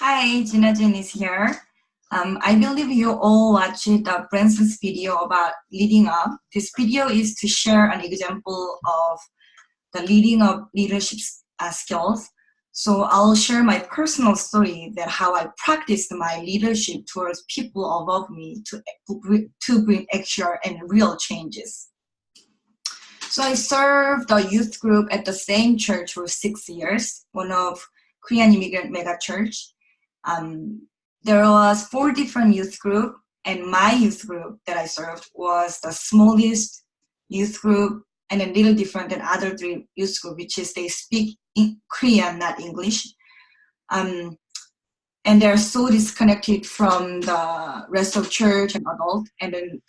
Hi, Jinna is here. I believe you all watched Branson's video about leading up. This video is to share an example of the leading up leadership skills. So I'll share my personal story that how I practiced my leadership towards people above me to bring actual and real changes. So I served the youth group at the same church for 6 years, one of Korean immigrant mega church. There was 4 different youth group, and my youth group that I served was the smallest youth group and a little different than other 3 youth group, which is they speak in Korean, not English. And they're so disconnected from the rest of church and adult, and then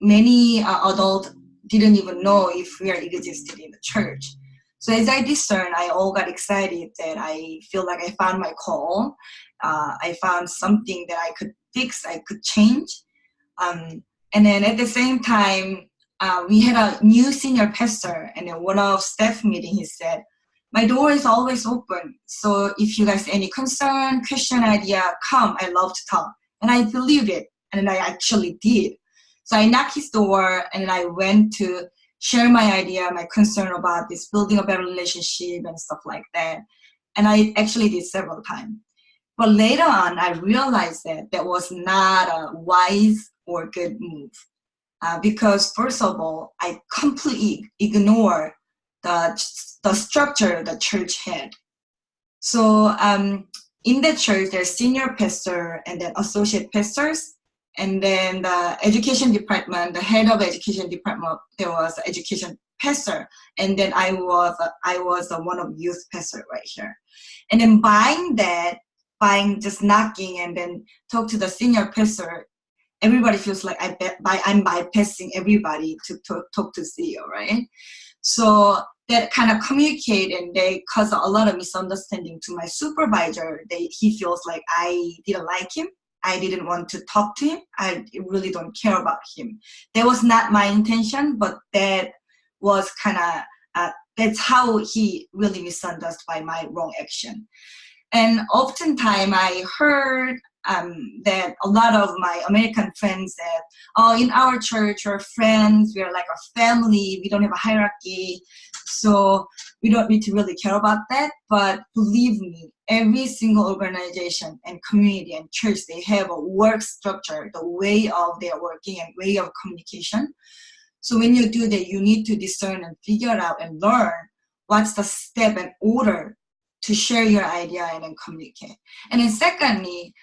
many adults didn't even know if we existed in the church. So as I discerned, I all got excited that I feel like I found my call. I found something that I could fix, I could change. And then at the same time, we had a new senior pastor, and in one of staff meeting, he said, "My door is always open. So if you guys any concern, question, idea, come. I love to talk." And I believed it, and I actually did. So I knocked his door, and I went to share my idea, my concern about this building a better relationship and stuff like that. And I actually did several times. But later on, I realized that that was not a wise or good move. Because first of all, I completely ignored the structure the church had. So in the church, there's senior pastor and then associate pastors. And then the education department, the head of education department, there was an education pastor. And then I was one of youth pastor right here. And then buying just knocking and then talk to the senior pastor, everybody feels like I'm bypassing everybody to talk to CEO, right? So that kind of communicate, and they cause a lot of misunderstanding to my supervisor. He feels like I didn't like him. I didn't want to talk to him. I really don't care about him. That was not my intention, but that was kind of, that's how he really misunderstood by my wrong action. And oftentimes I heard that a lot of my American friends said, "Oh, in our church, we're friends, we're like a family, we don't have a hierarchy, so we don't need to really care about that." But believe me, every single organization and community and church, they have a work structure, the way of their working and way of communication. So when you do that, you need to discern and figure out and learn what's the step and order to share your idea and then communicate. And then secondly,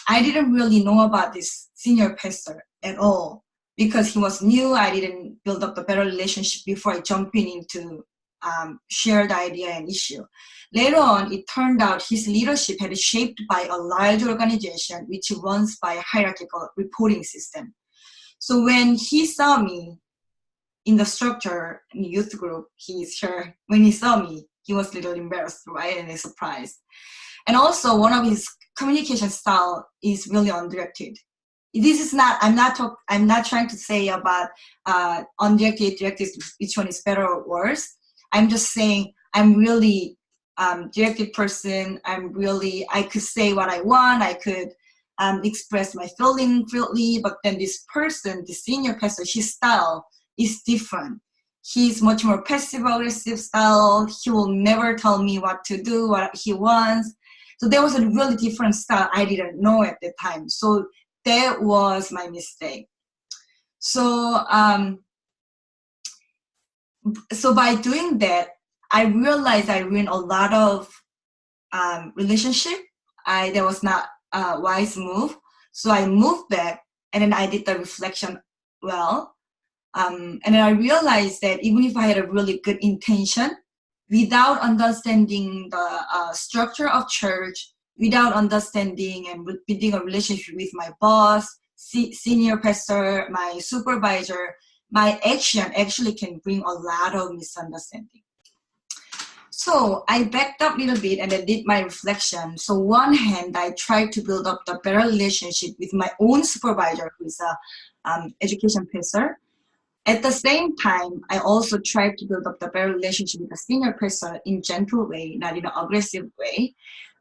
I didn't really know about this senior pastor at all because he was new. I didn't build up a better relationship before I jumped into share the idea and issue. Later on, it turned out his leadership had been shaped by a large organization which runs by a hierarchical reporting system. So when he saw me in the structure in the youth group, he's here. When he saw me, he was a little embarrassed, right, and surprised. And also, one of his communication style is really undirected. This is not. I'm not trying to say about undirected, directed, which one is better or worse. I'm just saying I'm really directed person. I could say what I want. I could express my feeling freely. But then this person, the senior pastor, his style is different. He's much more passive-aggressive style. He will never tell me what to do, what he wants. So there was a really different style I didn't know at the time. So that was my mistake. So by doing that, I realized I ruined a lot of relationship. That was not a wise move. So I moved back, and then I did the reflection well. And then I realized that even if I had a really good intention, without understanding the structure of church, without understanding and building a relationship with my boss, senior pastor, my supervisor, my action actually can bring a lot of misunderstanding. So I backed up a little bit and I did my reflection. So one hand, I tried to build up the better relationship with my own supervisor, who is a education pastor. At the same time, I also tried to build up the better relationship with the senior person in gentle way, not in an aggressive way.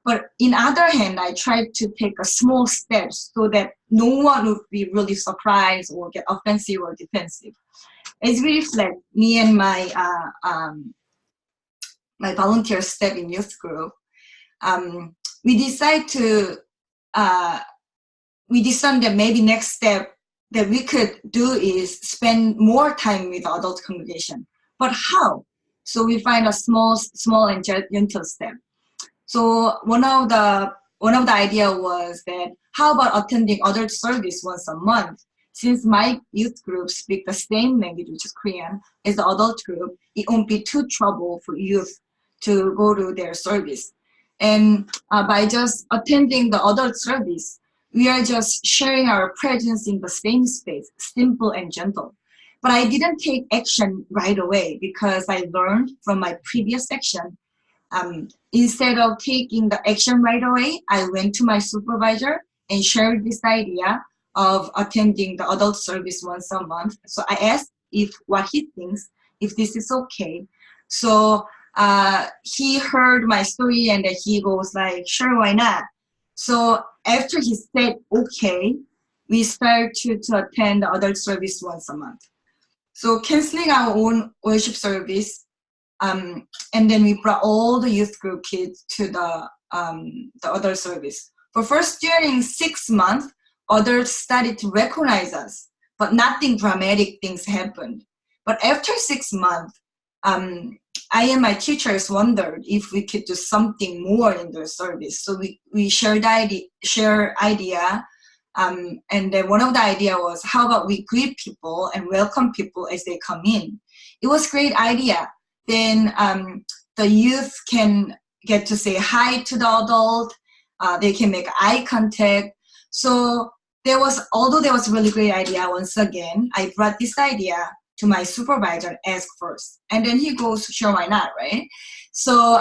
But in other hand, I tried to take a small steps so that no one would be really surprised or get offensive or defensive. As we reflect, me and my my volunteer staff in youth group, we decide that maybe next step that we could do is spend more time with the adult congregation. But how? So we find a small and gentle step. So one of the idea was that how about attending adult service once a month? Since my youth group speak the same language, which is Korean, as the adult group, it won't be too trouble for youth to go to their service. And by just attending the adult service, we are just sharing our presence in the same space, simple and gentle. But I didn't take action right away because I learned from my previous section. Instead of taking the action right away, I went to my supervisor and shared this idea of attending the adult service once a month. So I asked what he thinks, if this is okay. So he heard my story and he goes like, sure, why not? So after he said okay, we started to attend the adult service once a month. So canceling our own worship service, and then we brought all the youth group kids to the adult service. For first during 6 months, adults started to recognize us, but nothing dramatic things happened. But after 6 months, I and my teachers wondered if we could do something more in their service. So we shared idea, and then one of the idea was how about we greet people and welcome people as they come in. It was a great idea. Then the youth can get to say hi to the adult. They can make eye contact. So although there was a really great idea, once again, I brought this idea to my supervisor and ask first. And then he goes, sure, why not, right? So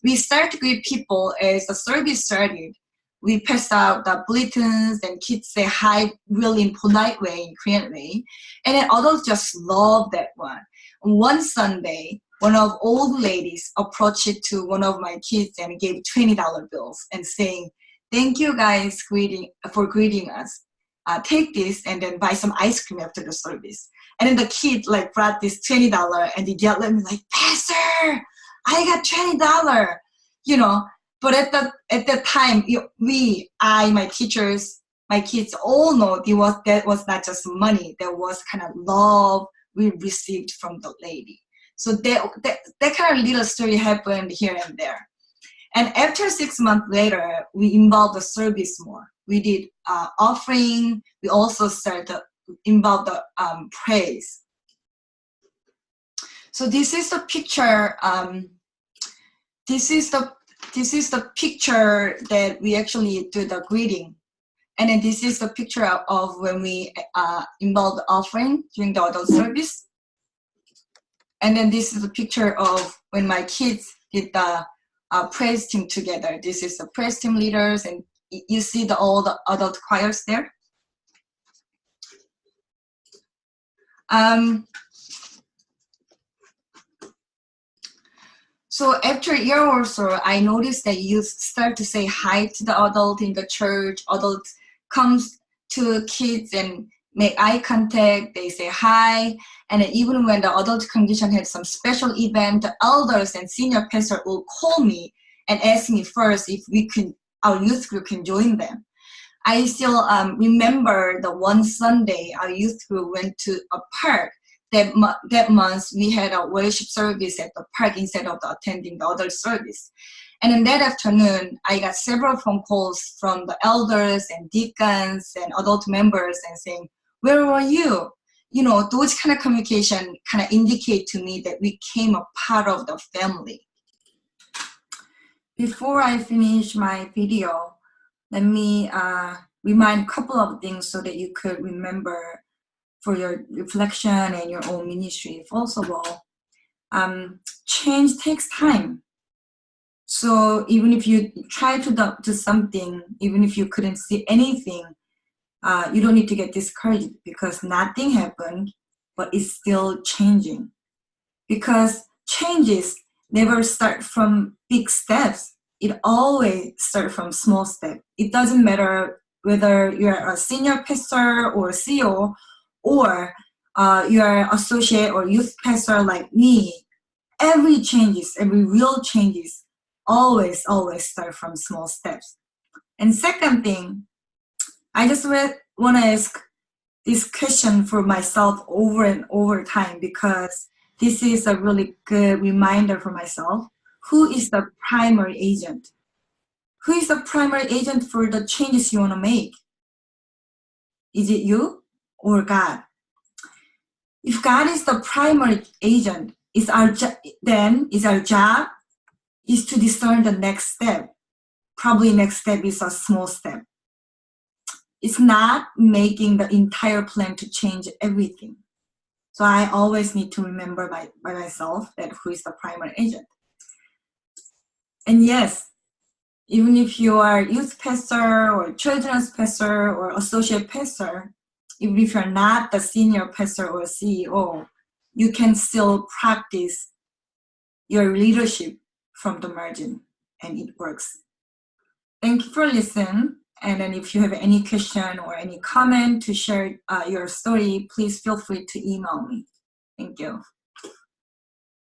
we started to greet people as the service started. We passed out the bulletins and kids say hi really in polite way, in Korean way. And then adults just love that one. One Sunday, one of old ladies approached to one of my kids and gave $20 bills and saying, thank you guys for greeting us. Take this and then buy some ice cream after the service. And then the kid like brought this $20 and he yelled at me like, Pastor, I got $20, you know. But at that time, my teachers, my kids all know that was not just money. There was kind of love we received from the lady. So that kind of little story happened here and there. And after 6 months later, we involved the service more. We did offering. We also started to involve the praise. So this is the picture. This is the picture that we actually do the greeting. And then this is the picture of when we involved the offering during the adult service. And then this is the picture of when my kids did the praise team together. This is the praise team leaders, and you see all the adult choirs there. So after a year or so, I noticed that youth start to say hi to the adult in the church. Adults comes to kids and make eye contact. They say hi. And even when the adult congregation had some special event, the elders and senior pastor will call me and ask me first if our youth group can join them. I still remember the one Sunday our youth group went to a park. That month we had a worship service at the park instead of attending the adult service. And in that afternoon, I got several phone calls from the elders and deacons and adult members and saying, where were you? You know, those kind of communication kind of indicate to me that we became a part of the family. Before I finish my video, let me remind a couple of things so that you could remember for your reflection and your own ministry. First of all, change takes time. So even if you try to do something, even if you couldn't see anything, you don't need to get discouraged because nothing happened, but it's still changing. Because changes never start from big steps. it always starts from small step. It doesn't matter whether you're a senior pastor or CEO, or you're associate or youth pastor like me. Every real changes always start from small steps. And second thing, I just want to ask this question for myself over and over time, because this is a really good reminder for myself. Who is the primary agent? Who is the primary agent for the changes you want to make? Is it you or God? If God is the primary agent, then our job is to discern the next step. Probably next step is a small step. It's not making the entire plan to change everything. So I always need to remember by myself that who is the primary agent. And yes, even if you are youth pastor or children's pastor or associate pastor, even if you're not the senior pastor or CEO, you can still practice your leadership from the margin, and it works. Thank you for listening. And then if you have any question or any comment to share your story, please feel free to email me. Thank you.